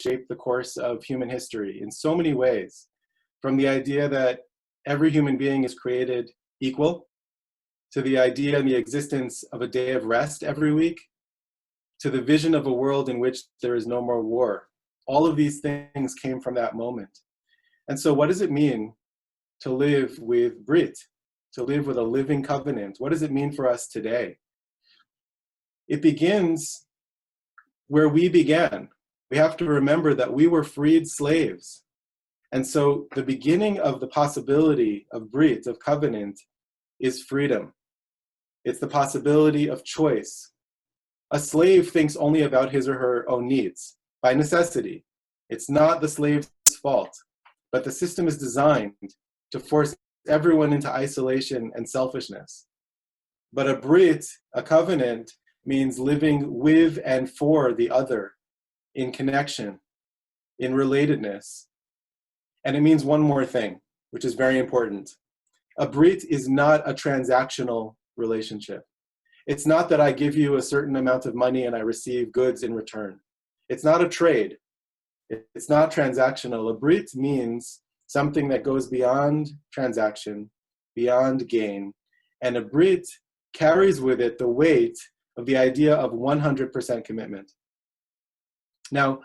shaped the course of human history in so many ways, from the idea that every human being is created equal, to the idea and the existence of a day of rest every week, to the vision of a world in which there is no more war. All of these things came from that moment. And so what does it mean to live with Brit, to live with a living covenant? What does it mean for us today? It begins where we began. We have to remember that we were freed slaves. And so the beginning of the possibility of Brit, of covenant, is freedom. It's the possibility of choice. A slave thinks only about his or her own needs, by necessity. It's not the slave's fault, but the system is designed to force everyone into isolation and selfishness. But a Brit, a covenant, means living with and for the other, in connection, in relatedness. And it means one more thing, which is very important. A Brit is not a transactional relationship. It's not that I give you a certain amount of money and I receive goods in return. It's not a trade. It's not transactional. A Brit means something that goes beyond transaction, beyond gain. And a Brit carries with it the weight of the idea of 100% commitment. Now,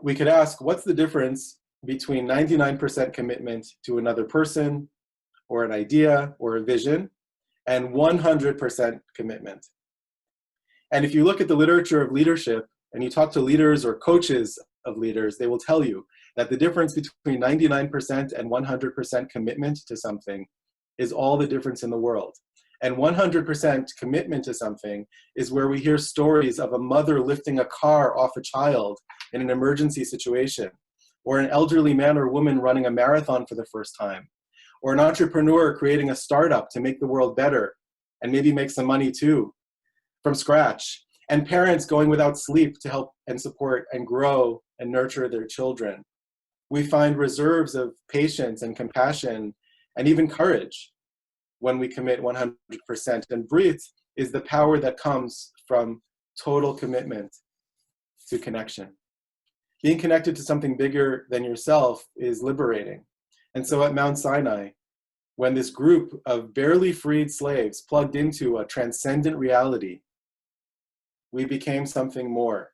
we could ask, what's the difference between 99% commitment to another person, or an idea, or a vision, and 100% commitment? And if you look at the literature of leadership, and you talk to leaders or coaches of leaders, they will tell you that the difference between 99% and 100% commitment to something is all the difference in the world. And 100% commitment to something is where we hear stories of a mother lifting a car off a child in an emergency situation, or an elderly man or woman running a marathon for the first time, or an entrepreneur creating a startup to make the world better and maybe make some money too, from scratch, and parents going without sleep to help and support and grow and nurture their children. We find reserves of patience and compassion and even courage when we commit 100%. And Brit is the power that comes from total commitment to connection. Being connected to something bigger than yourself is liberating. And so at Mount Sinai, when this group of barely freed slaves plugged into a transcendent reality, we became something more.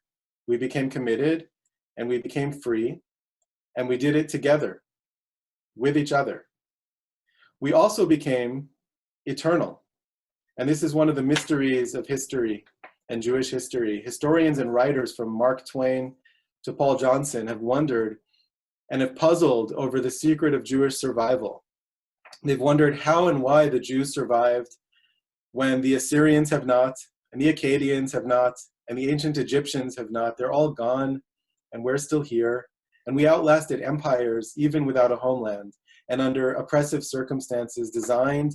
We became committed, and we became free, and we did it together, with each other. We also became eternal. And this is one of the mysteries of history and Jewish history. Historians and writers from Mark Twain to Paul Johnson have wondered and have puzzled over the secret of Jewish survival. They've wondered how and why the Jews survived when the Assyrians have not, and the Akkadians have not, and the ancient Egyptians have not. They're all gone, and we're still here. And we outlasted empires even without a homeland, and under oppressive circumstances designed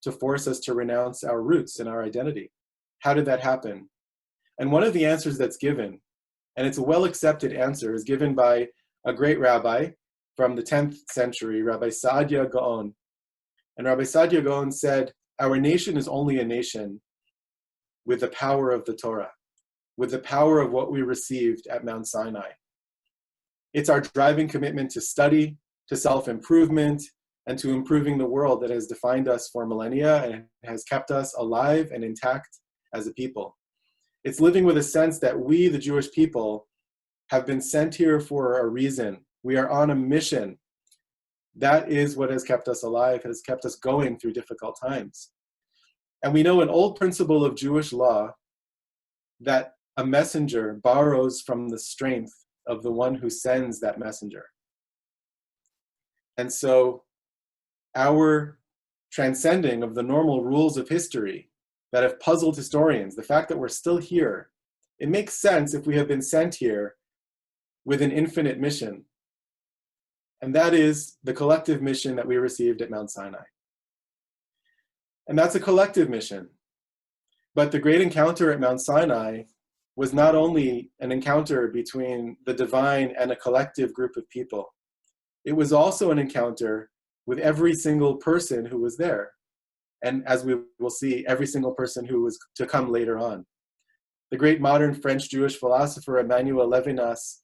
to force us to renounce our roots and our identity. How did that happen? And one of the answers that's given, and it's a well-accepted answer, is given by a great rabbi from the 10th century, Rabbi Saadia Gaon. And Rabbi Saadia Gaon said, our nation is only a nation with the power of the Torah, with the power of what we received at Mount Sinai. It's our driving commitment to study, to self-improvement, and to improving the world that has defined us for millennia and has kept us alive and intact as a people. It's living with a sense that we, the Jewish people, have been sent here for a reason. We are on a mission. That is what has kept us alive, has kept us going through difficult times. And we know an old principle of Jewish law that a messenger borrows from the strength of the one who sends that messenger. And so our transcending of the normal rules of history that have puzzled historians, the fact that we're still here, it makes sense if we have been sent here with an infinite mission. And that is the collective mission that we received at Mount Sinai. And that's a collective mission. But the great encounter at Mount Sinai was not only an encounter between the divine and a collective group of people. It was also an encounter with every single person who was there. And as we will see, every single person who was to come later on. The great modern French Jewish philosopher Emmanuel Levinas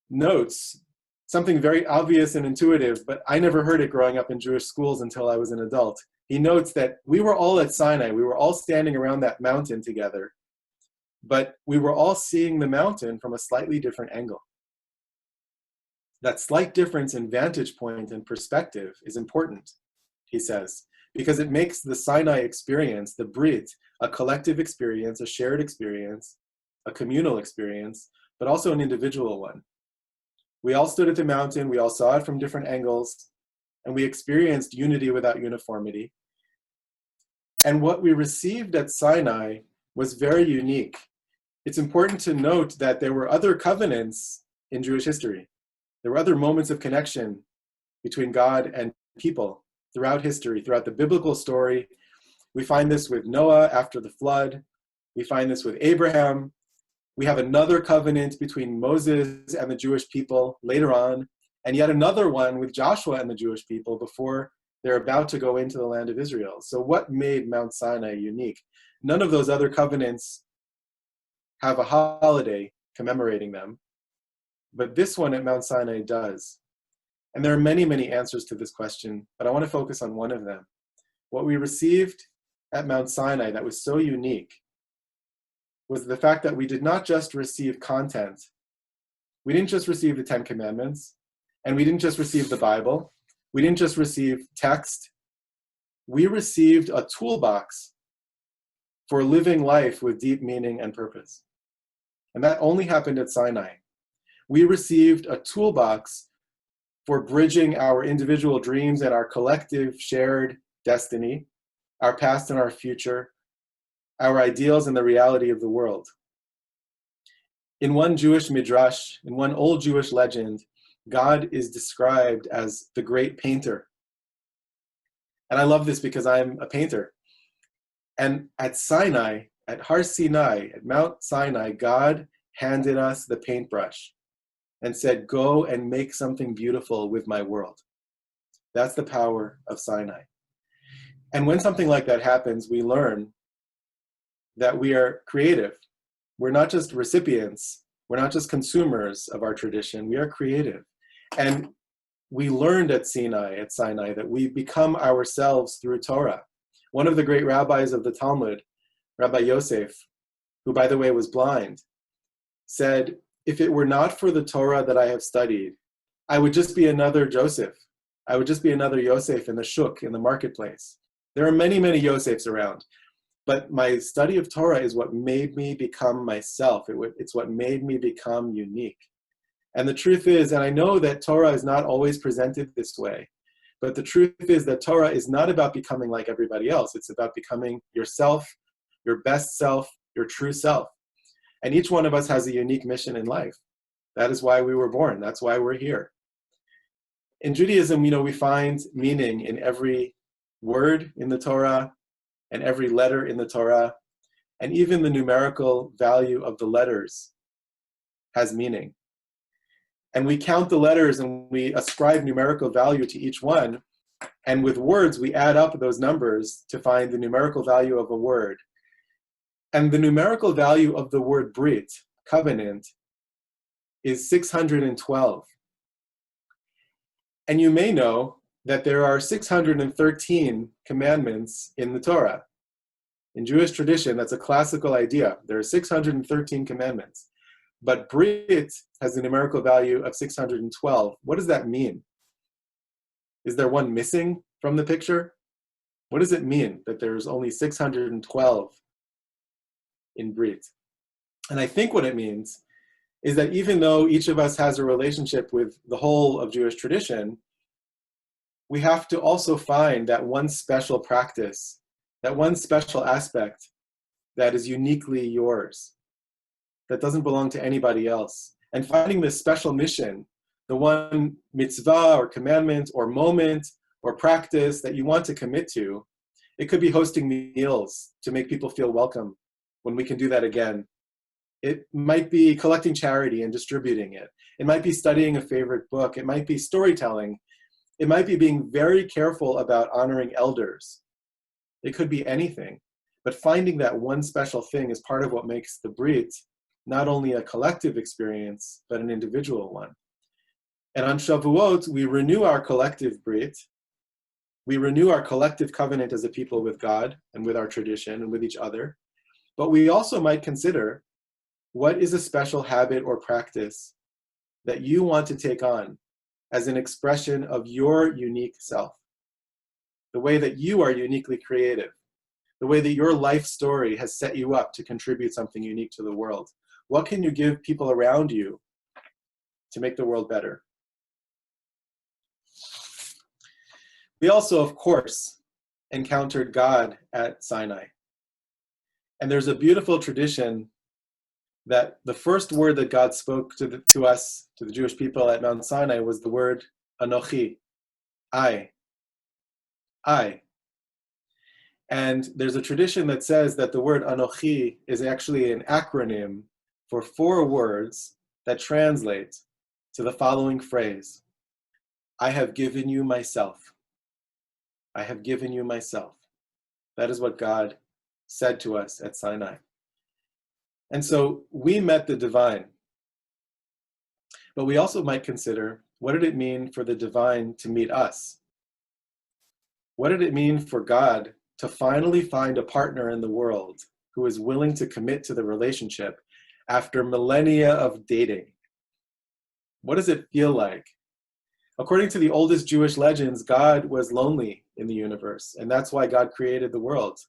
notes something very obvious and intuitive, but I never heard it growing up in Jewish schools until I was an adult. He notes that we were all at Sinai. We were all standing around that mountain together, but we were all seeing the mountain from a slightly different angle. That slight difference in vantage point and perspective is important, he says, because it makes the Sinai experience, the Brit, a collective experience, a shared experience, a communal experience, but also an individual one. We all stood at the mountain, we all saw it from different angles, and we experienced unity without uniformity. And what we received at Sinai was very unique. It's important to note that there were other covenants in Jewish history. There were other moments of connection between God and people throughout history, throughout the biblical story. We find this with Noah after the flood. We find this with Abraham. We have another covenant between Moses and the Jewish people later on, and yet another one with Joshua and the Jewish people before they're about to go into the land of Israel. So what made Mount Sinai unique? None of those other covenants have a holiday commemorating them, but this one at Mount Sinai does. And there are many, many answers to this question, but I want to focus on one of them. What we received at Mount Sinai that was so unique was the fact that we did not just receive content. We didn't just receive the 10 Commandments, and we didn't just receive the Bible. We didn't just receive text. We received a toolbox for living life with deep meaning and purpose. And that only happened at Sinai. We received a toolbox for bridging our individual dreams and our collective shared destiny, our past and our future, our ideals and the reality of the world. In one Jewish midrash, in one old Jewish legend, God is described as the great painter. And I love this because I'm a painter. And at Sinai, at Har Sinai, at Mount Sinai, God handed us the paintbrush and said, go and make something beautiful with my world. That's the power of Sinai. And when something like that happens, we learn that we are creative. We're not just recipients. We're not just consumers of our tradition. We are creative. And we learned at Sinai, that we become ourselves through Torah. One of the great rabbis of the Talmud, Rabbi Yosef, who by the way was blind, said, if it were not for the Torah that I have studied, I would just be another Joseph. I would just be another Yosef in the shuk, in the marketplace. There are many, many Yosefs around. But my study of Torah is what made me become myself. It's what made me become unique. And the truth is, and I know that Torah is not always presented this way, but the truth is that Torah is not about becoming like everybody else. It's about becoming yourself, your best self, your true self. And each one of us has a unique mission in life. That is why we were born. That's why we're here. In Judaism, we find meaning in every word in the Torah, and every letter in the Torah, and even the numerical value of the letters has meaning. And we count the letters and we ascribe numerical value to each one, and with words we add up those numbers to find the numerical value of a word. And the numerical value of the word Brit, covenant, is 612. And you may know that there are 613 commandments in the Torah. In Jewish tradition, that's a classical idea. There are 613 commandments. But Brit has a numerical value of 612. What does that mean? Is there one missing from the picture? What does it mean that there's only 612 in Brit? And I think what it means is that even though each of us has a relationship with the whole of Jewish tradition, we have to also find that one special practice, that one special aspect that is uniquely yours, that doesn't belong to anybody else. And finding this special mission, the one mitzvah or commandment or moment or practice that you want to commit to. It could be hosting meals to make people feel welcome when we can do that again. It might be collecting charity and distributing it. It might be studying a favorite book. It might be storytelling. It might be being very careful about honoring elders. It could be anything. But finding that one special thing is part of what makes the Brit not only a collective experience, but an individual one. And on Shavuot, we renew our collective brit. We renew our collective covenant as a people with God and with our tradition and with each other. But we also might consider, what is a special habit or practice that you want to take on as an expression of your unique self? The way that you are uniquely creative, the way that your life story has set you up to contribute something unique to the world. What can you give people around you to make the world better? We also, of course, encountered God at Sinai. And there's a beautiful tradition that the first word that God spoke to us, to the Jewish people at Mount Sinai, was the word Anochi, I. And there's a tradition that says that the word Anochi is actually an acronym for 4 words that translate to the following phrase: I have given you myself. I have given you myself. That is what God said to us at Sinai. And so we met the divine. But we also might consider, what did it mean for the divine to meet us? What did it mean for God to finally find a partner in the world who is willing to commit to the relationship after millennia of dating? What does it feel like? According to the oldest Jewish legends, God was lonely in the universe, and that's why God created the world,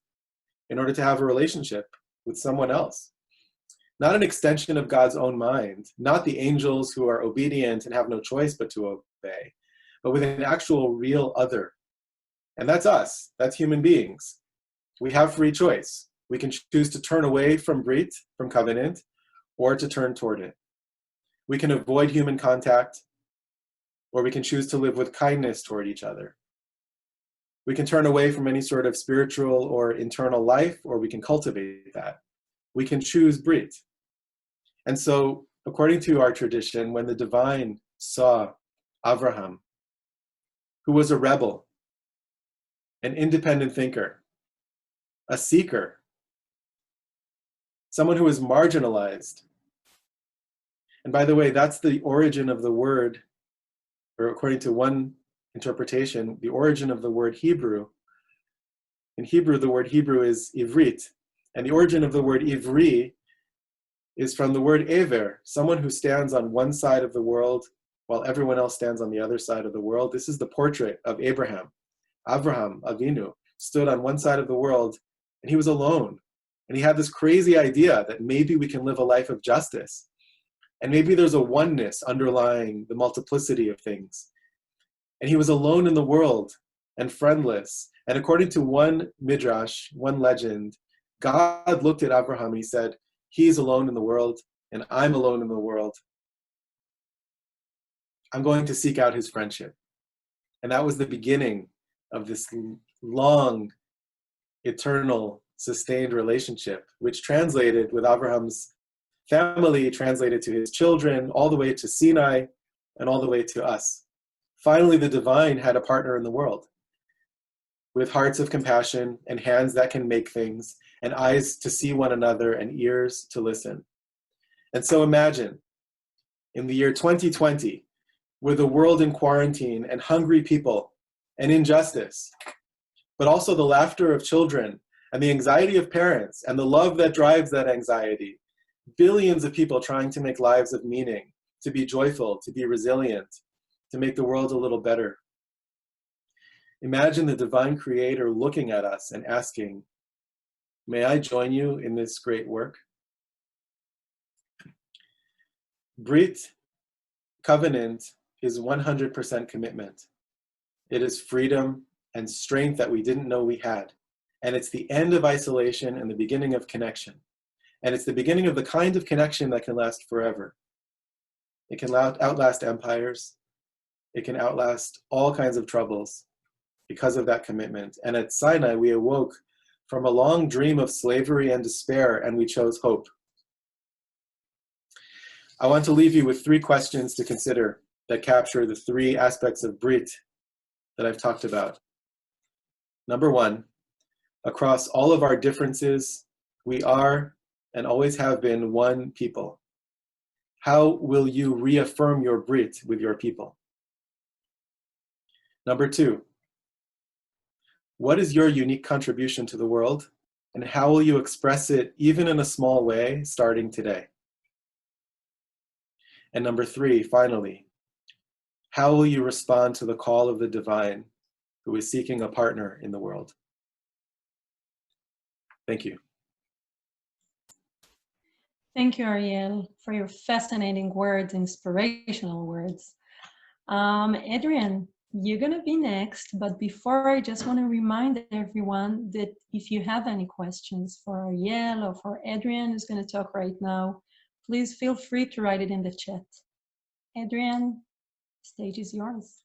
in order to have a relationship with someone else. Not an extension of God's own mind, not the angels who are obedient and have no choice but to obey, but with an actual real other. And that's us, that's human beings. We have free choice. We can choose to turn away from brit, from covenant, or to turn toward it. We can avoid human contact, or we can choose to live with kindness toward each other. We can turn away from any sort of spiritual or internal life, or we can cultivate that. We can choose brit. And so, according to our tradition, when the divine saw Abraham, who was a rebel, an independent thinker, a seeker, someone who was marginalized. And by the way, that's the origin of the word, or according to one interpretation, the origin of the word Hebrew. In Hebrew, the word Hebrew is ivrit. And the origin of the word ivri is from the word ever, someone who stands on one side of the world while everyone else stands on the other side of the world. This is the portrait of Abraham. Avraham Avinu stood on one side of the world, and he was alone. And he had this crazy idea that maybe we can live a life of justice. And maybe there's a oneness underlying the multiplicity of things. And he was alone in the world and friendless. And according to one midrash, one legend, God looked at Abraham and he said, he's alone in the world, and I'm alone in the world. I'm going to seek out his friendship. And that was the beginning of this long, eternal, sustained relationship, which translated with Abraham's family, translated to his children, all the way to Sinai, and all the way to us. Finally, the divine had a partner in the world, with hearts of compassion and hands that can make things, and eyes to see one another and ears to listen. And so imagine, in the year 2020, with a world in quarantine and hungry people and injustice, but also the laughter of children and the anxiety of parents and the love that drives that anxiety, billions of people trying to make lives of meaning, to be joyful, to be resilient, to make the world a little better. Imagine the divine creator looking at us and asking, may I join you in this great work? Brit, covenant, is 100% commitment. It is freedom and strength that we didn't know we had. And it's the end of isolation and the beginning of connection. And it's the beginning of the kind of connection that can last forever. It can outlast empires. It can outlast all kinds of troubles because of that commitment. And at Sinai, we awoke from a long dream of slavery and despair, and we chose hope. I want to leave you with 3 questions to consider that capture the 3 aspects of Brit that I've talked about. Number 1, across all of our differences, we are and always have been one people. How will you reaffirm your Brit with your people? Number 2, what is your unique contribution to the world, and how will you express it, even in a small way, starting today? And number 3, finally, how will you respond to the call of the divine who is seeking a partner in the world? Thank you. Thank you, Ariel, for your fascinating words, inspirational words. Adrienne, you're going to be next, but before, I just want to remind everyone that if you have any questions for Ariel or for Adrienne, who's going to talk right now, please feel free to write it in the chat. Adrienne, stage is yours.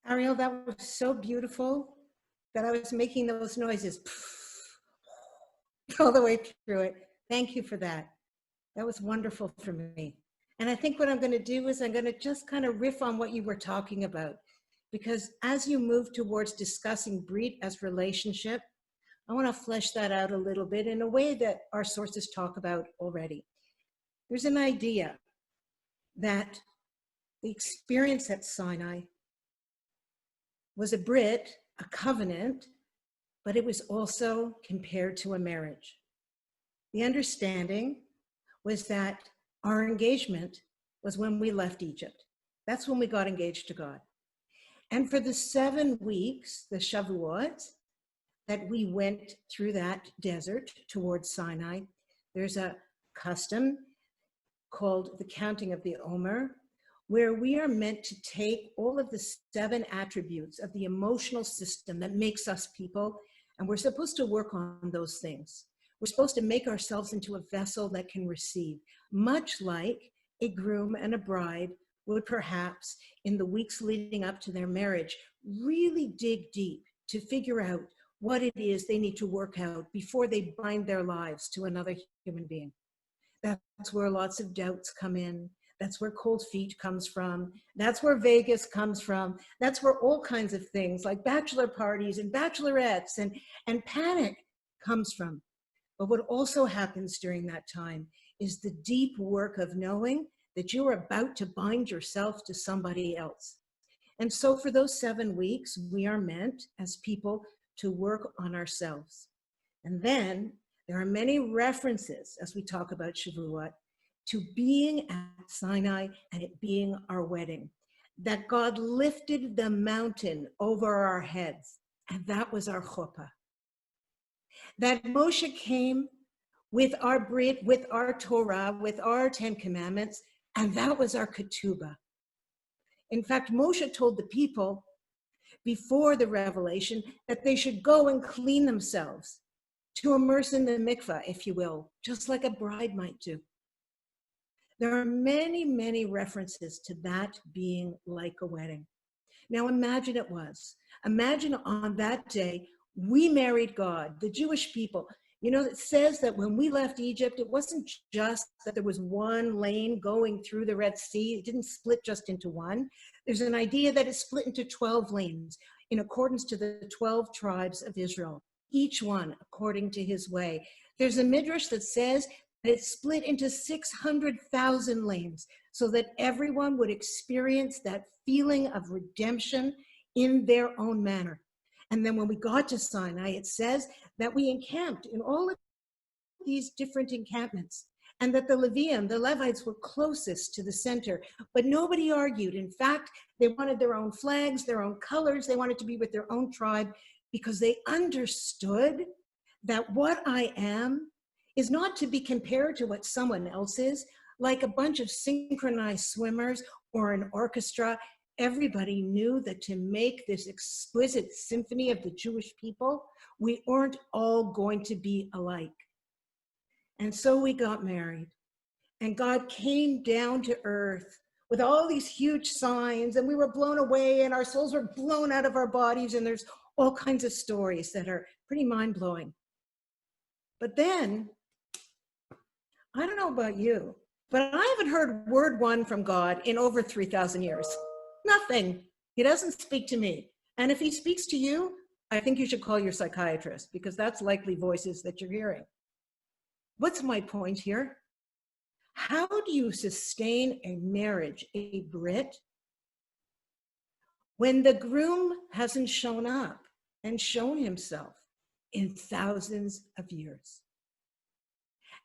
Ariel, that was so beautiful that I was making those noises all the way through it. Thank you for that. That was wonderful for me. And I think what I'm going to do is I'm going to just kind of riff on what you were talking about, because as you move towards discussing Brit as relationship, I want to flesh that out a little bit in a way that our sources talk about already. There's an idea that the experience at Sinai was a Brit, a covenant, but it was also compared to a marriage. The understanding was that our engagement was when we left Egypt. That's when we got engaged to God. And for the 7 weeks, the Shavuot, that we went through that desert towards Sinai, there's a custom called the counting of the Omer, where we are meant to take all of the 7 attributes of the emotional system that makes us people, and we're supposed to work on those things. We're supposed to make ourselves into a vessel that can receive, much like a groom and a bride would perhaps, in the weeks leading up to their marriage, really dig deep to figure out what it is they need to work out before they bind their lives to another human being. That's where lots of doubts come in. That's where cold feet comes from. That's where Vegas comes from. That's where all kinds of things like bachelor parties and bachelorettes and panic comes from. But what also happens during that time is the deep work of knowing that you're about to bind yourself to somebody else. And so for those 7 weeks, we are meant as people to work on ourselves. And then there are many references as we talk about Shavuot to being at Sinai and it being our wedding, that God lifted the mountain over our heads, and that was our chuppah. That Moshe came with our Brit, with our Torah, with our 10 Commandments, and that was our ketubah. In fact, Moshe told the people before the revelation that they should go and clean themselves, to immerse in the mikvah, if you will, just like a bride might do. There are many, many references to that being like a wedding. Now imagine it was. Imagine on that day, we married God, the Jewish people. You know, it says that when we left Egypt, it wasn't just that there was one lane going through the Red Sea. It didn't split just into one. There's an idea that it split into 12 lanes in accordance to the 12 tribes of Israel, each one according to his way. There's a midrash that says that it split into 600,000 lanes so that everyone would experience that feeling of redemption in their own manner. And then when we got to Sinai, it says that we encamped in all of these different encampments, and that the Levium, the Levites, were closest to the center, but nobody argued. In fact, they wanted their own flags, their own colors. They wanted to be with their own tribe because they understood that what I am is not to be compared to what someone else is, like a bunch of synchronized swimmers or an orchestra. Everybody knew that to make this exquisite symphony of the Jewish people, we weren't all going to be alike. And so we got married, and God came down to earth with all these huge signs, and we were blown away, and our souls were blown out of our bodies, and there's all kinds of stories that are pretty mind-blowing. But then, I don't know about you, but I haven't heard word one from God in over 3,000 years. Nothing. He doesn't speak to me. And if he speaks to you, I think you should call your psychiatrist, because that's likely voices that you're hearing. What's my point here? How do you sustain a marriage, a Brit, when the groom hasn't shown up and shown himself in thousands of years?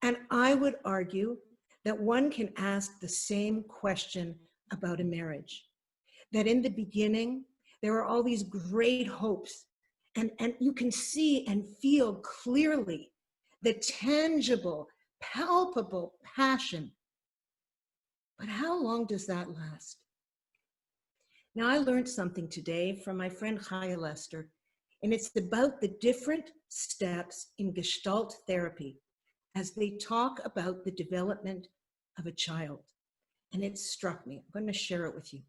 And I would argue that one can ask the same question about a marriage. That in the beginning, there are all these great hopes, and you can see and feel clearly the tangible, palpable passion. But how long does that last? Now, I learned something today from my friend Chaya Lester, and it's about the different steps in Gestalt therapy as they talk about the development of a child. And it struck me. I'm going to share it with you.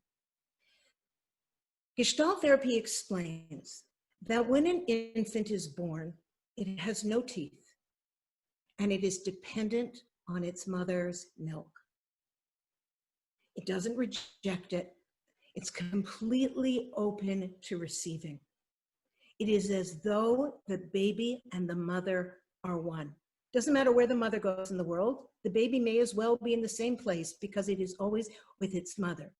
Gestalt therapy explains that when an infant is born, it has no teeth, and it is dependent on its mother's milk. It doesn't reject it. It's completely open to receiving. It is as though the baby and the mother are one. Doesn't matter where the mother goes in the world, the baby may as well be in the same place because it is always with its mother.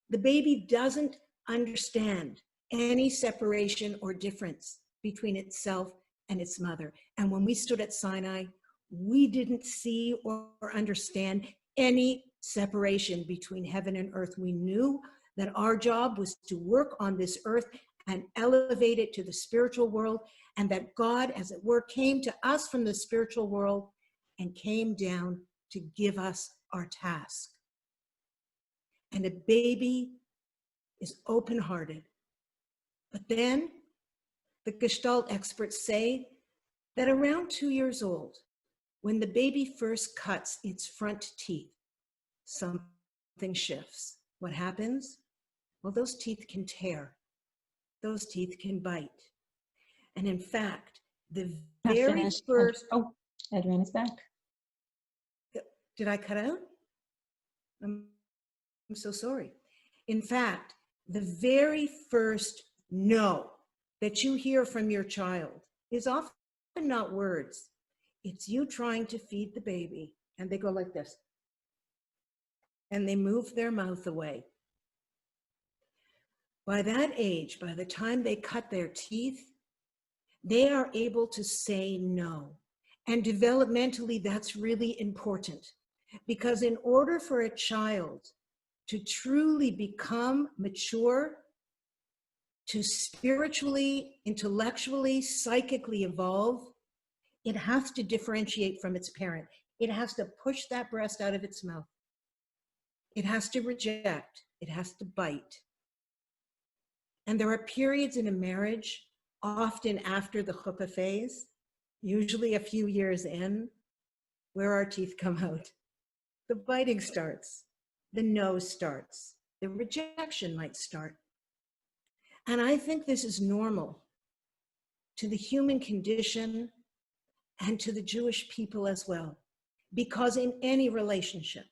The baby doesn't understand any separation or difference between itself and its mother. And when we stood at Sinai, we didn't see or understand any separation between heaven and earth. We knew that our job was to work on this earth and elevate it to the spiritual world, and that God, as it were, came to us from the spiritual world and came down to give us our task. And a baby is open-hearted. But then the Gestalt experts say that around 2 years old, when the baby first cuts its front teeth, something shifts. What happens? Well, those teeth can tear. Those teeth can bite. And in fact, the very first... Oh, Adrienne is back. Did I cut out? I'm so sorry. In fact, the very first no that you hear from your child is often not words. It's you trying to feed the baby, and they go like this. And they move their mouth away. By that age, by the time they cut their teeth, they are able to say no. And developmentally, that's really important, because in order for a child to truly become mature, to spiritually, intellectually, psychically evolve, it has to differentiate from its parent. It has to push that breast out of its mouth. It has to reject. It has to bite. And there are periods in a marriage, often after the chuppah phase, usually a few years in, where our teeth come out. The biting starts. The no starts. The rejection might start. And I think this is normal to the human condition and to the Jewish people as well. Because in any relationship,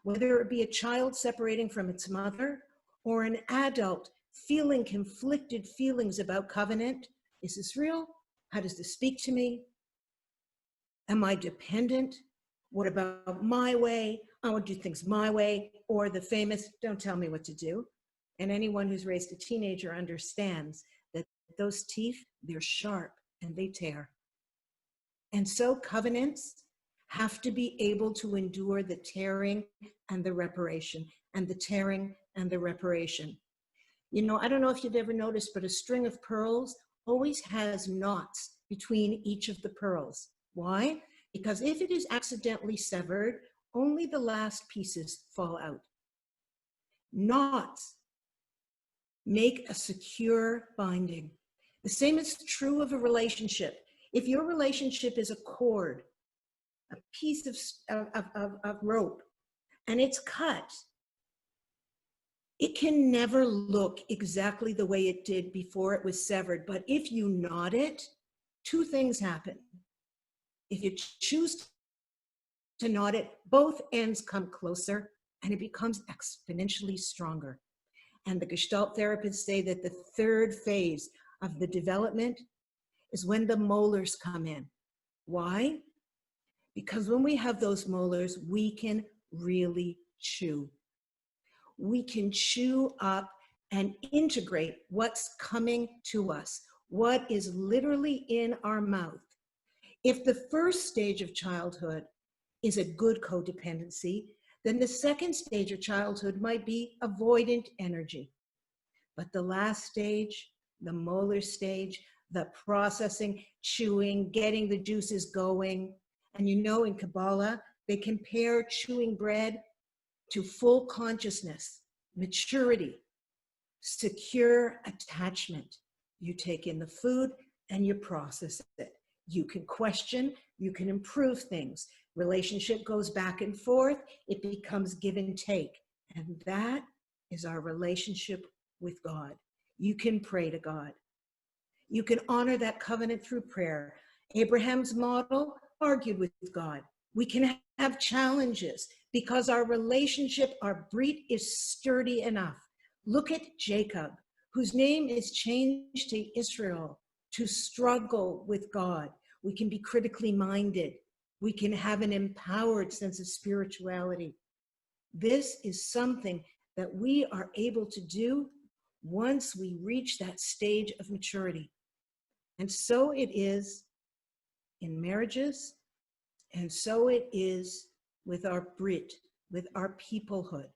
whether it be a child separating from its mother or an adult feeling conflicted feelings about covenant, is this real? How does this speak to me? Am I dependent? What about my way? I want to do things my way. Or the famous, don't tell me what to do. And anyone who's raised a teenager understands that those teeth, they're sharp and they tear. And so covenants have to be able to endure the tearing and the reparation, and the tearing and the reparation. You know, I don't know if you've ever noticed, but a string of pearls always has knots between each of the pearls. Why? Because if it is accidentally severed, only the last pieces fall out. Knots make a secure binding. The same is true of a relationship. If your relationship is a cord, a piece of rope, and it's cut, it can never look exactly the way it did before it was severed. But if you knot it, two things happen. If you choose to knot it, both ends come closer and it becomes exponentially stronger. And the Gestalt therapists say that the third phase of the development is when the molars come in. Why? Because when we have those molars, we can really chew. We can chew up and integrate what's coming to us, what is literally in our mouth. If the first stage of childhood is a good codependency, then the second stage of childhood might be avoidant energy. But the last stage, the molar stage, the processing, chewing, getting the juices going. And you know, in Kabbalah, they compare chewing bread to full consciousness, maturity, secure attachment. You take in the food and you process it. You can question, you can improve things. Relationship goes back and forth. It becomes give and take. And that is our relationship with God. You can pray to God. You can honor that covenant through prayer. Abraham's model argued with God. We can have challenges because our relationship, our brit is sturdy enough. Look at Jacob, whose name is changed to Israel, to struggle with God. We can be critically minded. We can have an empowered sense of spirituality. This is something that we are able to do once we reach that stage of maturity. And so it is in marriages, and so it is with our Brit, with our peoplehood,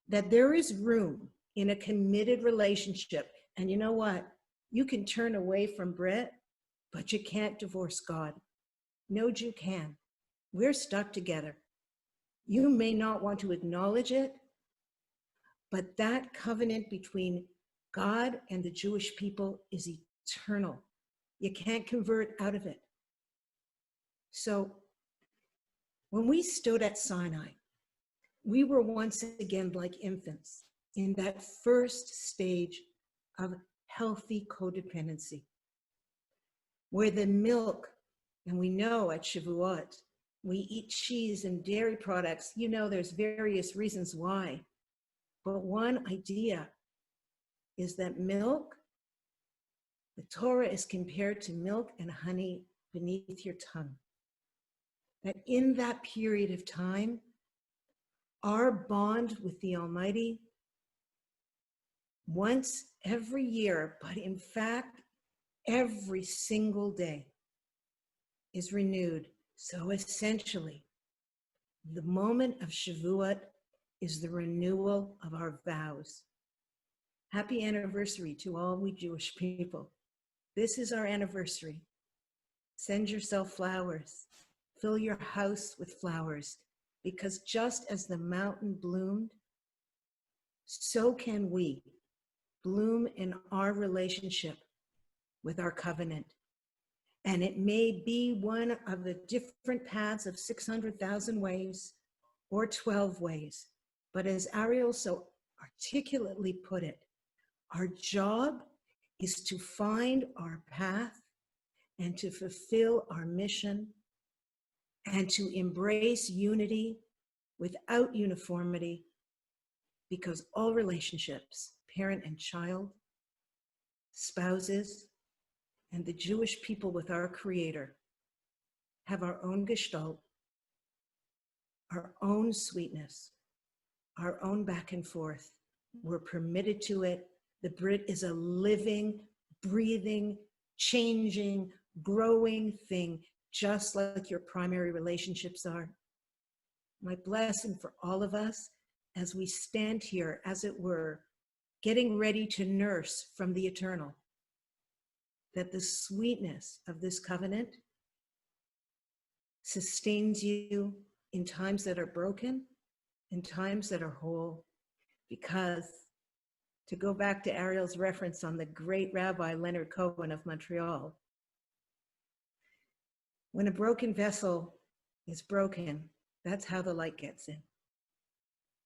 that there is room in a committed relationship. And you know what? You can turn away from Brit, but you can't divorce God. No Jew can. We're stuck together. You may not want to acknowledge it, but that covenant between God and the Jewish people is eternal. You can't convert out of it. So when we stood at Sinai, we were once again like infants in that first stage of healthy codependency, where the milk, and we know at Shavuot, we eat cheese and dairy products. You know, there's various reasons why. But one idea is that milk, the Torah is compared to milk and honey beneath your tongue. That in that period of time, our bond with the Almighty, once every year, but in fact, every single day, is renewed. So essentially, the moment of Shavuot is the renewal of our vows. Happy anniversary to all we Jewish people. This is our anniversary. Send yourself flowers. Fill your house with flowers, because just as the mountain bloomed, so can we bloom in our relationship with our covenant. And it may be one of the different paths of 600,000 ways or 12 ways. But as Ariel so articulately put it, our job is to find our path and to fulfill our mission and to embrace unity without uniformity, because all relationships, parent and child, spouses, and the Jewish people with our Creator have our own Gestalt, our own sweetness, our own back and forth. We're permitted to it. The Brit is a living, breathing, changing, growing thing, just like your primary relationships are. My blessing for all of us as we stand here, as it were, getting ready to nurse from the eternal, that the sweetness of this covenant sustains you in times that are broken, in times that are whole, because to go back to Ariel's reference on the great Rabbi Leonard Cohen of Montreal, when a broken vessel is broken, that's how the light gets in.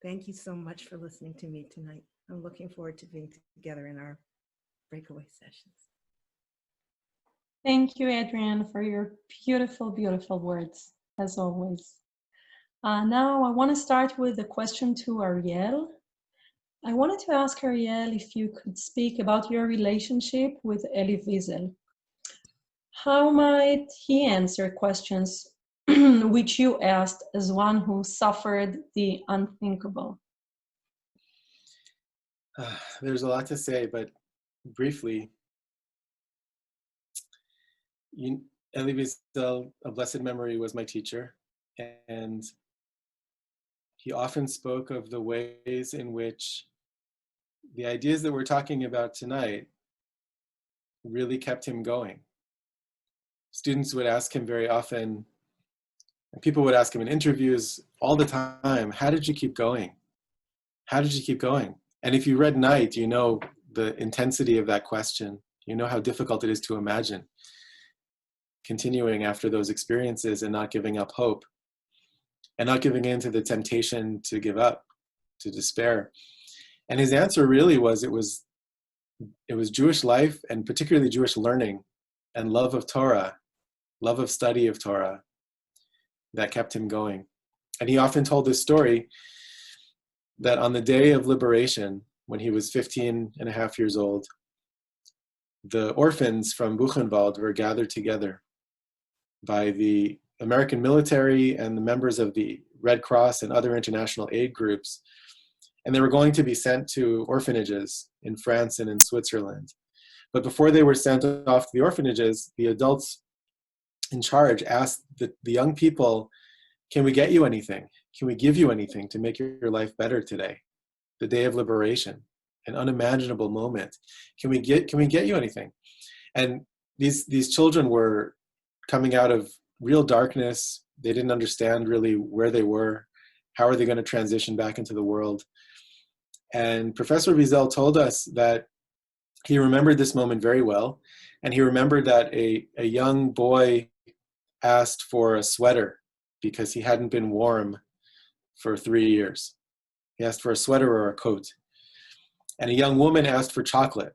Thank you so much for listening to me tonight. I'm looking forward to being together in our breakaway sessions. Thank you, Adrienne, for your beautiful, beautiful words, as always. Now I want to start with a question to Ariel. I wanted to ask Ariel if you could speak about your relationship with Elie Wiesel. How might he answer questions which you asked as one who suffered the unthinkable? There's a lot to say, but briefly, Elie Wiesel, of blessed memory, was my teacher, and he often spoke of the ways in which the ideas that we're talking about tonight really kept him going. Students would ask him very often, and people would ask him in interviews all the time, how did you keep going? How did you keep going? And if you read Night, you know the intensity of that question. You know how difficult it is to imagine continuing after those experiences and not giving up hope and not giving in to the temptation to give up, to despair. And his answer really was, it was Jewish life, and particularly Jewish learning and love of Torah, love of study of Torah, that kept him going. And he often told this story that on the day of liberation, when he was 15 and a half years old, the orphans from Buchenwald were gathered together by the American military and the members of the Red Cross and other international aid groups. And they were going to be sent to orphanages in France and in Switzerland. But before they were sent off to the orphanages, the adults in charge asked the young people, can we get you anything? Can we give you anything to make your life better today? The day of liberation, an unimaginable moment. Can we get you anything? And these children were coming out of real darkness. They didn't understand really where they were. How are they going to transition back into the world? And Professor Wiesel told us that he remembered this moment very well. And he remembered that a young boy asked for a sweater because he hadn't been warm for 3 years. He asked for a sweater or a coat. And a young woman asked for chocolate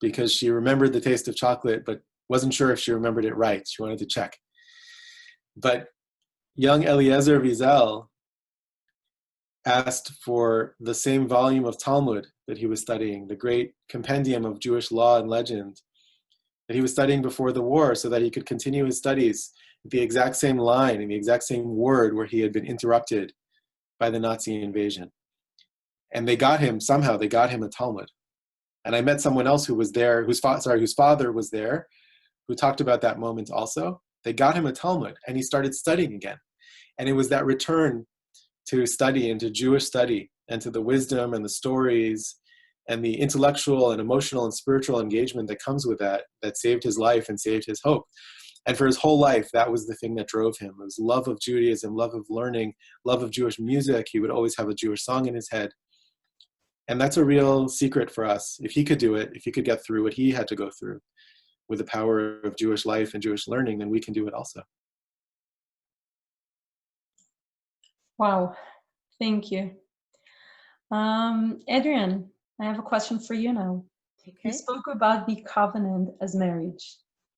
because she remembered the taste of chocolate, but wasn't sure if she remembered it right. She wanted to check. But young Eliezer Wiesel asked for the same volume of Talmud that he was studying, the great compendium of Jewish law and legend that he was studying before the war, so that he could continue his studies with the exact same line and the exact same word where he had been interrupted by the Nazi invasion. And they got him a Talmud. And I met someone else who was there, whose father was there, who talked about that moment also. They got him a Talmud, and he started studying again. And it was that return to study, and to Jewish study, and to the wisdom and the stories and the intellectual and emotional and spiritual engagement that comes with that saved his life and saved his hope. And for his whole life, that was the thing that drove him. It was love of Judaism, love of learning, love of Jewish music. He would always have a Jewish song in his head. And that's a real secret for us. If he could do it, if he could get through what he had to go through with the power of Jewish life and Jewish learning, then we can do it also. Wow, thank you. Adrienne, I have a question for you now. Okay. You spoke about the covenant as marriage.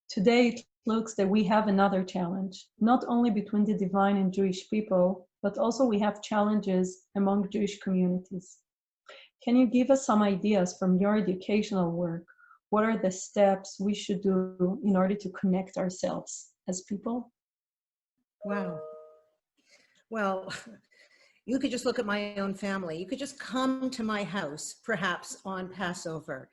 Today, it looks that we have another challenge, not only between the divine and Jewish people, but also we have challenges among Jewish communities. Can you give us some ideas from your educational work? What are the steps we should do in order to connect ourselves as people? Wow. Well, you could just look at my own family. You could just come to my house, perhaps on Passover.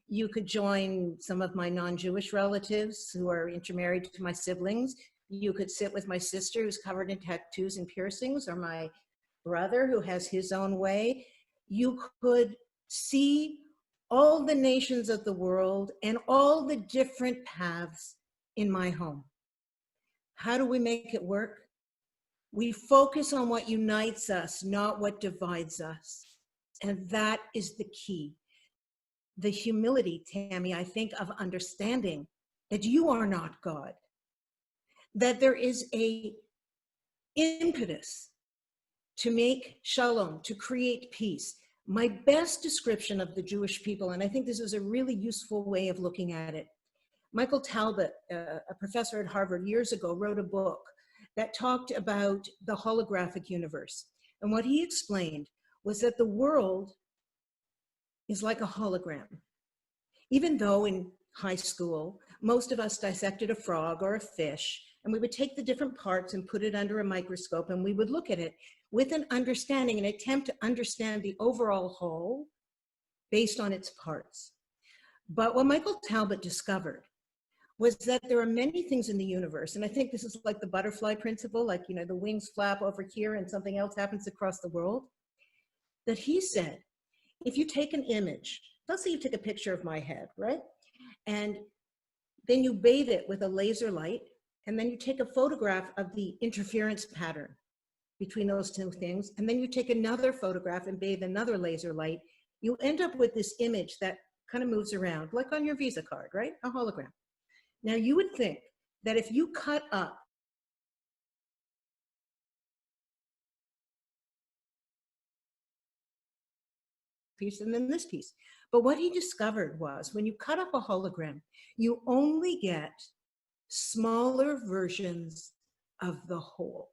You could join some of my non-Jewish relatives who are intermarried to my siblings. You could sit with my sister who's covered in tattoos and piercings, or my brother who has his own way. You could see all the nations of the world and all the different paths in my home. How do we make it work? We focus on what unites us, not what divides us. And that is the key. The humility, Tammy, I think, of understanding that you are not God, that there is a impetus to make shalom, to create peace. My best description of the Jewish people, and I think this is a really useful way of looking at it. Michael Talbot, a professor at Harvard years ago, wrote a book that talked about the holographic universe. And what he explained was that the world is like a hologram. Even though in high school, most of us dissected a frog or a fish, And we would take the different parts and put it under a microscope, and we would look at it with an understanding, an attempt to understand the overall whole based on its parts. But what Michael Talbot discovered was that there are many things in the universe, and I think this is like the butterfly principle, like, you know, the wings flap over here and something else happens across the world, that he said, if you take an image, let's say you take a picture of my head, right? And then you bathe it with a laser light, and then you take a photograph of the interference pattern between those two things, and then you take another photograph and bathe another laser light, you end up with this image that kind of moves around, like on your Visa card, right? A hologram. Now, you would think that if you cut up piece and then this piece, but what he discovered was when you cut up a hologram, you only get smaller versions of the whole.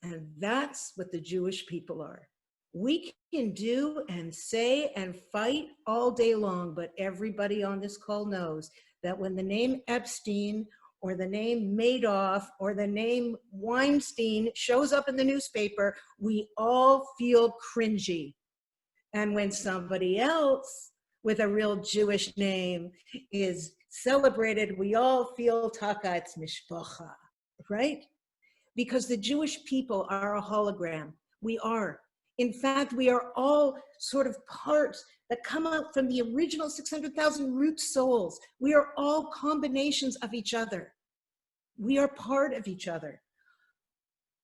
And that's what the Jewish people are. We can do and say and fight all day long, but everybody on this call knows that when the name Epstein or the name Madoff or the name Weinstein shows up in the newspaper, we all feel cringy. And when somebody else with a real Jewish name is celebrated, we all feel taka it's mishpacha, right? Because the Jewish people are a hologram. We are. In fact, we are all sort of parts that come out from the original 600,000 root souls. We are all combinations of each other. We are part of each other.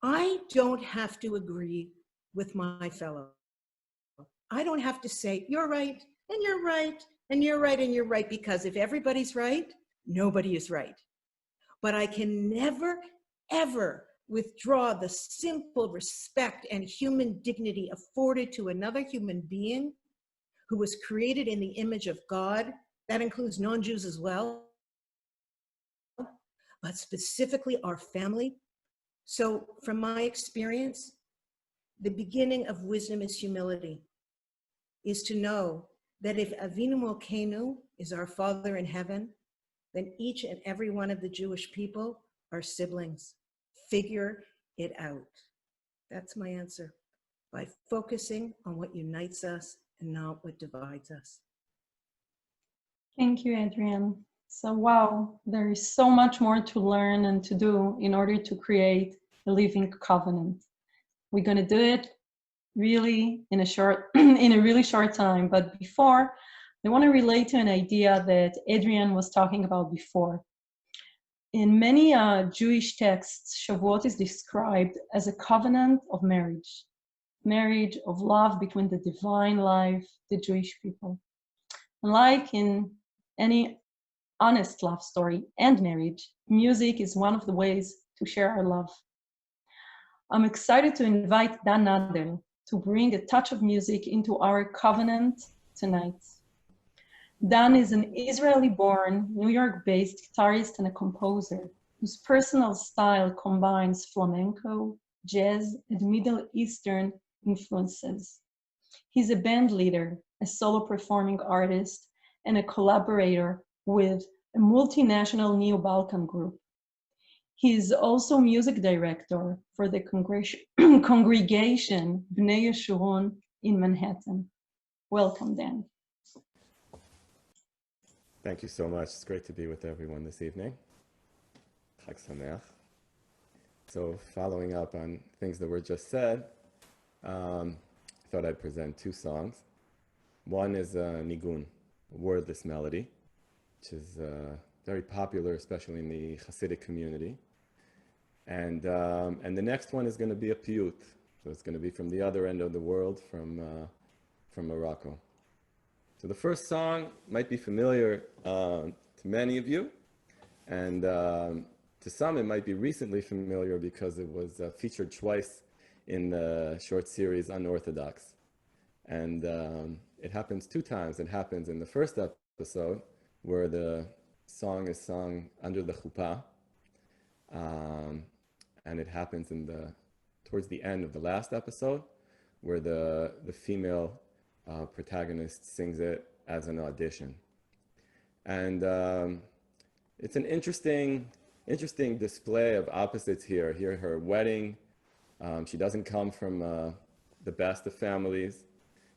I don't have to agree with my fellow. I don't have to say, you're right, and you're right, and you're right, and you're right, because if everybody's right, nobody is right. But I can never, ever withdraw the simple respect and human dignity afforded to another human being who was created in the image of God. That includes non-Jews as well, but specifically our family. So from my experience, the beginning of wisdom is humility, is to know that if Avinu Malkeinu is our Father in heaven, then each and every one of the Jewish people are siblings. Figure it out. That's my answer. By focusing on what unites us and not what divides us. Thank you, Adrienne. So, wow, there is so much more to learn and to do in order to create a living covenant. We're going to do it really in a really short time. But before, I want to relate to an idea that Adrienne was talking about before. In many Jewish texts, Shavuot is described as a covenant of marriage of love between the divine life, the Jewish people. Like in any honest love story and marriage, music is one of the ways to share our love. I'm excited to invite Dan Nadel to bring a touch of music into our covenant tonight. Dan is an Israeli-born, New York-based guitarist and a composer whose personal style combines flamenco, jazz, and Middle Eastern influences. He's a band leader, a solo performing artist, and a collaborator with a multinational Neo-Balkan group. He is also music director for the congregation Bnei Yeshurun in Manhattan. Welcome, Dan. Thank you so much. It's great to be with everyone this evening. Chag Sameach. So following up on things that were just said, I thought I'd present two songs. One is Nigun, a wordless melody, which is very popular, especially in the Hasidic community. And the next one is going to be a Piyyut. So it's going to be from the other end of the world, from Morocco. So the first song might be familiar to many of you, and to some it might be recently familiar because it was featured twice in the short series Unorthodox. And it happens two times. It happens in the first episode where the song is sung under the chuppah, and it happens towards the end of the last episode where the female protagonist sings it as an audition. And it's an interesting interesting display of opposites here. Here, her wedding. She doesn't come from the best of families.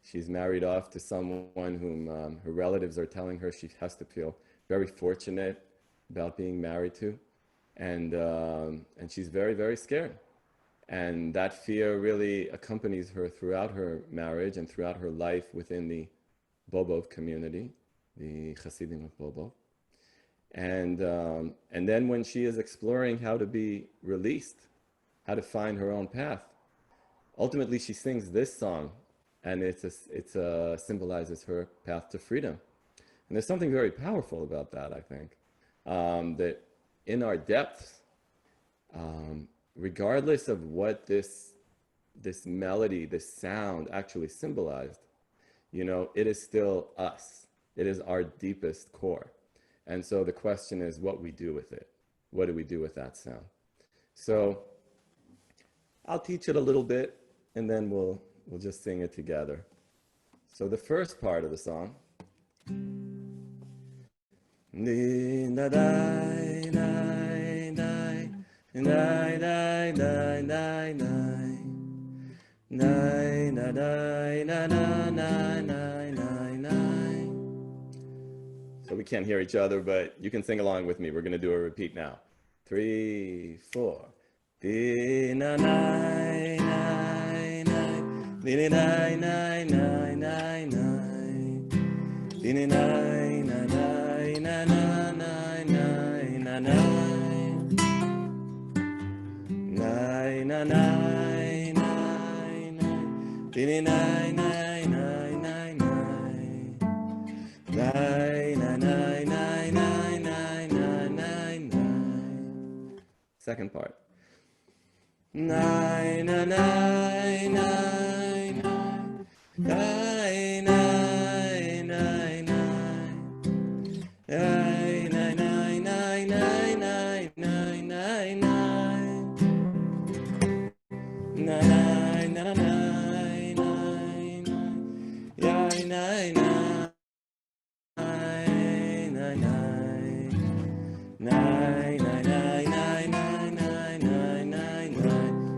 She's married off to someone whom her relatives are telling her she has to feel very fortunate about being married to. And she's very, very scared. And that fear really accompanies her throughout her marriage and throughout her life within the Bobov community, the Hasidim of Bobov. And then when she is exploring how to be released, how to find her own path, ultimately she sings this song, and it symbolizes her path to freedom. And there's something very powerful about that, I think, that in our depths, regardless of what this melody, this sound actually symbolized, it is still us. It is our deepest core. And so the question is what we do with it. What do we do with that sound? So I'll teach it a little bit, and then we'll just sing it together. So the first part of the song. So we can't hear each other, but you can sing along with me. We're going to do a repeat now. 3, 4. Second part.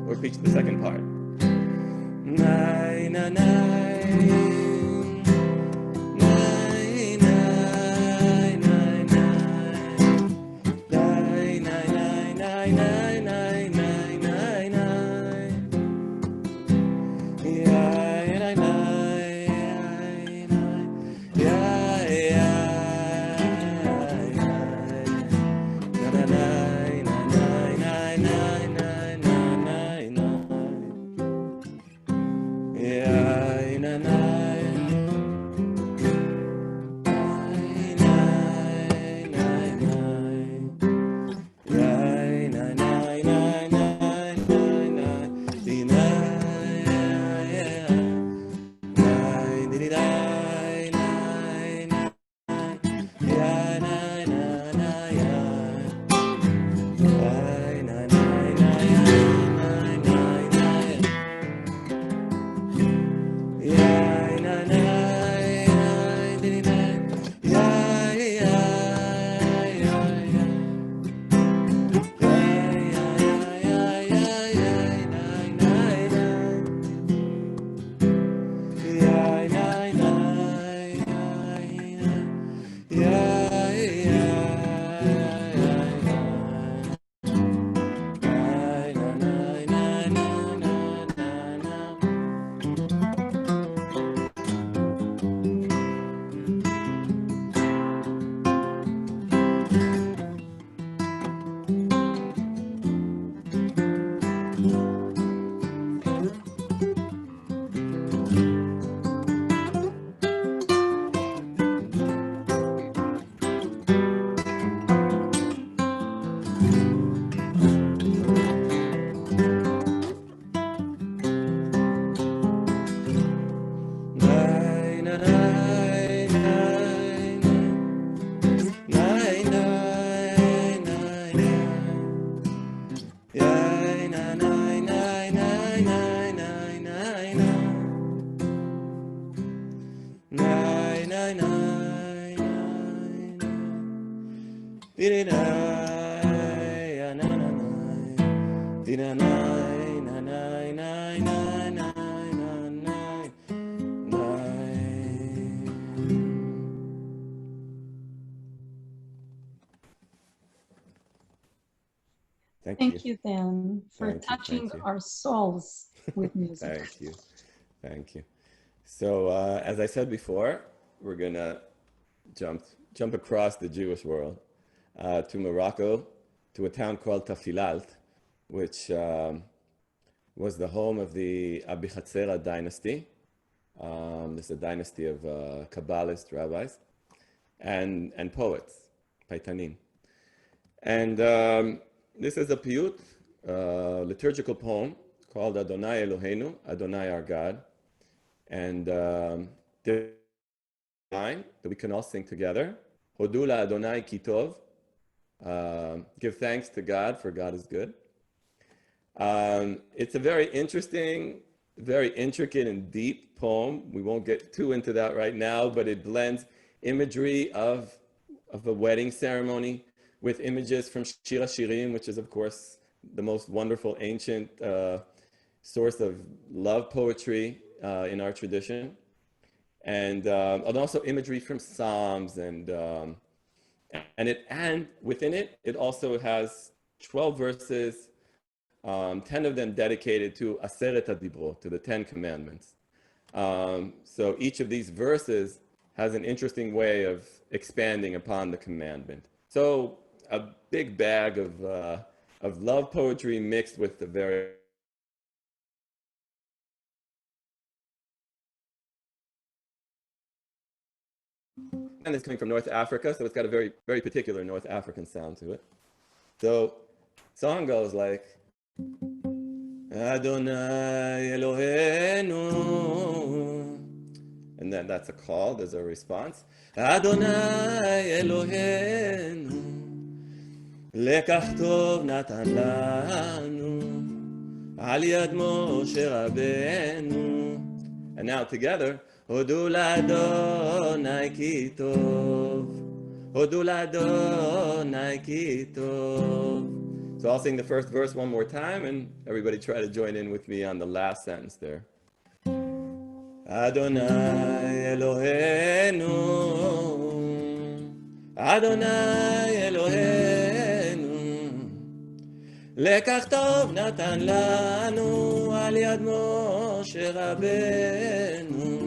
Repeat the second part. Nai, nai, nai, nai, nai, nai, nai, nai. Thank you, Dan, for Thank you, touching thank you. our souls with music. Thank you, thank you. So as I said before, we're gonna jump across the Jewish world to Morocco, to a town called Tafilalt, which was the home of the Abihatzera dynasty. This is a dynasty of Kabbalist rabbis and poets, Paitanim. And this is a Piyyut, liturgical poem called Adonai Eloheinu, Adonai our God. And the line that we can all sing together, Hodu la Adonai ki tov, give thanks to God, for God is good. It's a very interesting, very intricate and deep poem. We won't get too into that right now, but it blends imagery of a wedding ceremony with images from Shir HaShirim, which is, of course, the most wonderful ancient source of love poetry in our tradition. And also imagery from Psalms, and within it, it also has 12 verses, 10 of them dedicated to Aseret HaDibrot, to the 10 Commandments. So each of these verses has an interesting way of expanding upon the commandment. So a big bag of love poetry mixed with the very and it's coming from North Africa, so it's got a very, very particular North African sound to it. So song goes like Adonai Eloheinu, and then that's a call, there's a response. Adonai Eloheinu, lekach tov natan lanu, al yad Moshe Rabbeinu. And now together, Hodu l'Adonai ki tov, Hodu l'Adonai ki tov. So I'll sing the first verse one more time, and everybody try to join in with me on the last sentence there. Adonai Eloheinu, Adonai Eloheinu, lekach tov natan lanu al yad Moshe Rabbeinu,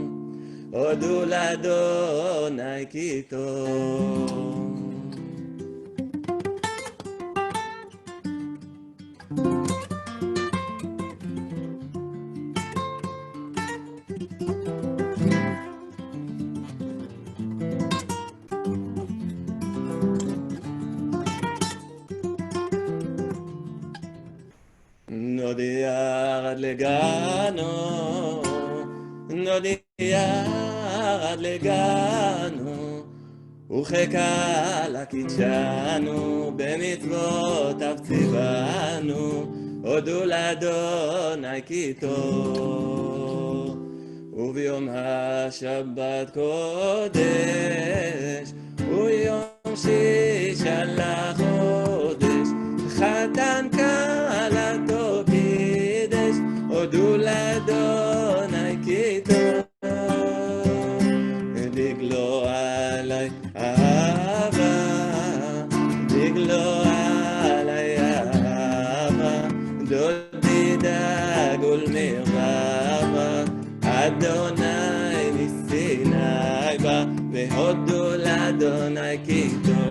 Hodu l'Adonai ki tov. Nodiyad legano, nodiyad legano, ucheka lakidshanu, b'mitzvotav tzivanu, hodu l'Adonai ki tov. U'b'yom ha'shabbat kodesh, u'yom shisha lachodesh, chatan kalato kidesh, hodu l'Adonai ki tov. Diglo alai ahava, diglo alai ahava, dodi dagul mirava, Adonai misinai ba, vehodu l'Adonai ki tov.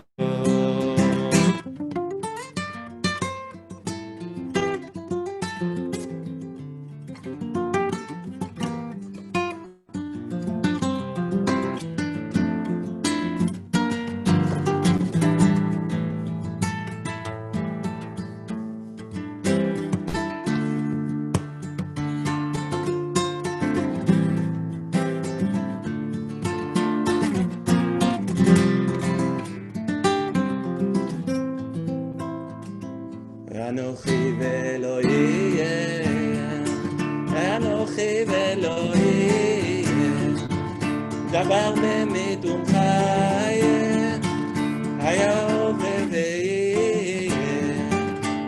Anochi velo yeh, Anochi velo yeh, davar b'mitumcha yeh, haya ove v'yeh,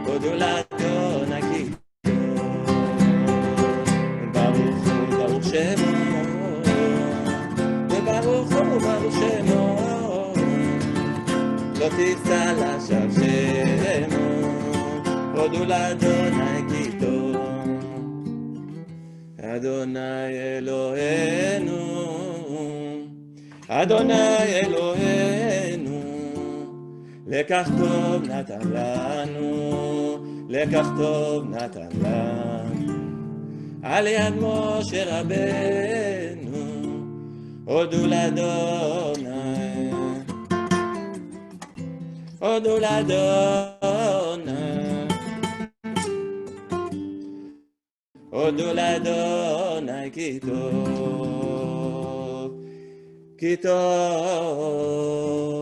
hodu l'Adonai ki תפסה לשווא שמו, הודו לאדוני כי טוב. אדוני אלוהינו, אדוני אלוהינו, לקח טוב נתן לנו, לקח טוב נתן לנו. על יד משה רבנו, הודו לאדוני, הודו לאדוני, הודו לאדוני כי טוב, כי טוב.